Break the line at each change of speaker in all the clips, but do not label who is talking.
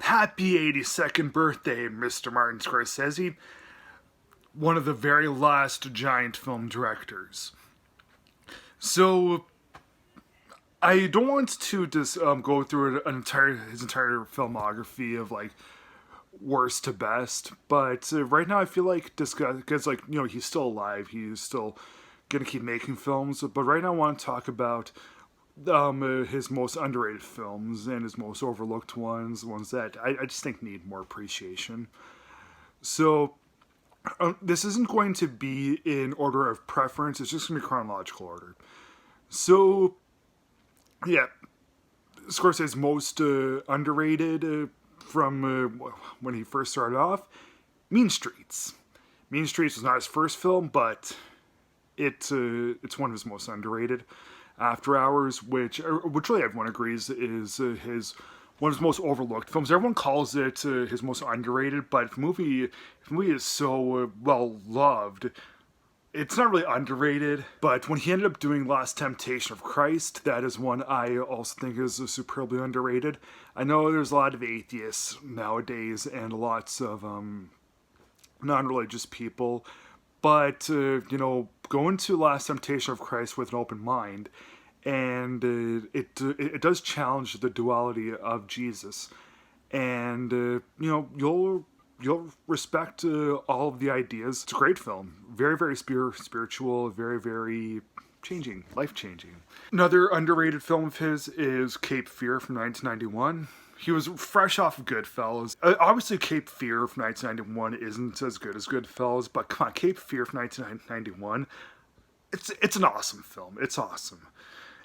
Happy 82nd birthday, Mr. Martin Scorsese, one of the very last giant film directors. So, I don't want to just go through his entire filmography of like worst to best, but right now I feel like this guy, because he's still alive, he's still gonna keep making films. But right now I want to talk about his most underrated films and his most overlooked ones that I just think need more appreciation. So this isn't going to be in order of preference, it's just going to be chronological order. So, yeah, Scorsese's most underrated from when he first started off, Mean Streets. Mean Streets was not his first film, but it's one of his most underrated. After Hours, which really everyone agrees is his one of his most overlooked films. Everyone calls it his most underrated, but the movie is so well loved. It's not really underrated, but when he ended up doing Last Temptation of Christ, that is one I also think is superbly underrated. I know there's a lot of atheists nowadays and lots of non-religious people, but go into Last Temptation of Christ with an open mind, and it does challenge the duality of Jesus, and you'll respect all of the ideas. It's a great film, very very spiritual, very very changing, life changing. Another underrated film of his is Cape Fear from 1991. He was fresh off of Goodfellas. Obviously, Cape Fear from 1991 isn't as good as Goodfellas, but come on, Cape Fear from 1991, it's an awesome film. It's awesome.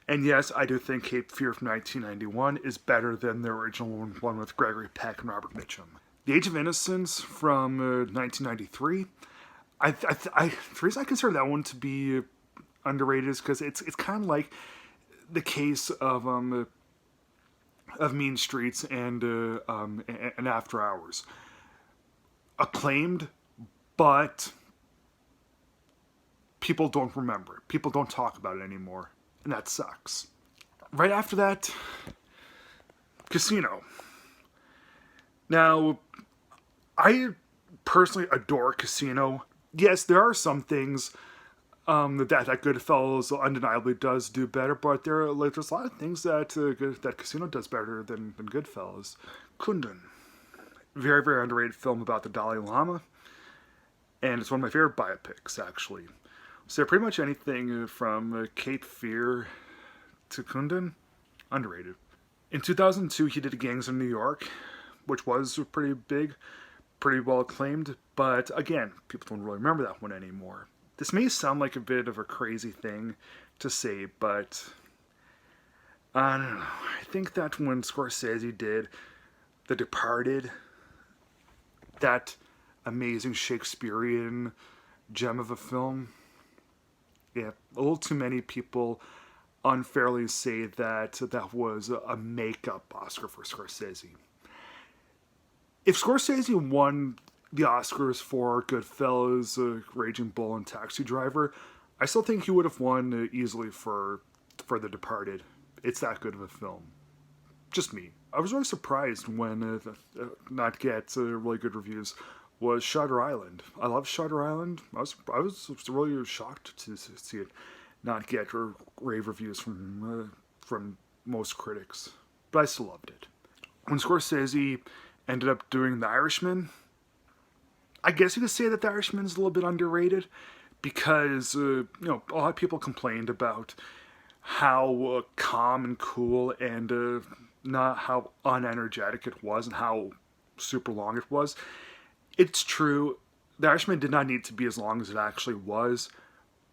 And yes, I do think Cape Fear from 1991 is better than the original one with Gregory Peck and Robert Mitchum. The Age of Innocence from 1993. The reason I consider that one to be underrated is because it's kind of like the case of Mean Streets and After Hours. Acclaimed, but people don't remember it. People don't talk about it anymore, and that sucks. Right after that, Casino. Now, I personally adore Casino. Yes, there are some things that Goodfellas undeniably does do better, but there's a lot of things that Casino does better than Goodfellas. Kundun, very very underrated film about the Dalai Lama, and it's one of my favorite biopics actually. So pretty much anything from Cape Fear to Kundun, underrated. In 2002, he did Gangs of New York, which was pretty big, pretty well acclaimed, but again, people don't really remember that one anymore. This may sound like a bit of a crazy thing to say, but I don't know. I think that when Scorsese did The Departed, that amazing Shakespearean gem of a film, yeah, a little too many people unfairly say that that was a makeup Oscar for Scorsese. If Scorsese won the Oscars for Goodfellas, Raging Bull, and Taxi Driver, I still think he would have won easily for The Departed. It's that good of a film. Just me. I was really surprised when not get really good reviews was Shutter Island. I love Shutter Island. I was really shocked to see it not get rave reviews from most critics, but I still loved it. When Scorsese ended up doing The Irishman, I guess you could say that The Irishman is a little bit underrated because a lot of people complained about how calm and cool and not how unenergetic it was and how super long it was. It's true, The Irishman did not need to be as long as it actually was,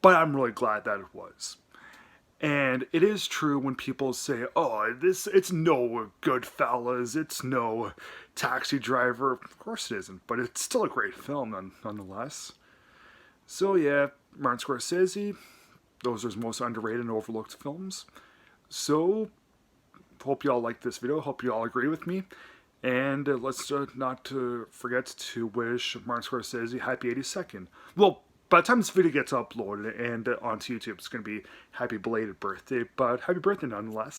but I'm really glad that it was. And it is true when people say, oh, it's no Goodfellas, it's no Taxi Driver. Of course it isn't, but it's still a great film nonetheless. So yeah, Martin Scorsese, those are his most underrated and overlooked films. So, hope you all like this video, hope you all agree with me. And let's not forget to wish Martin Scorsese happy 82nd. Well, by the time this video gets uploaded and onto YouTube, it's going to be happy belated birthday, but happy birthday nonetheless.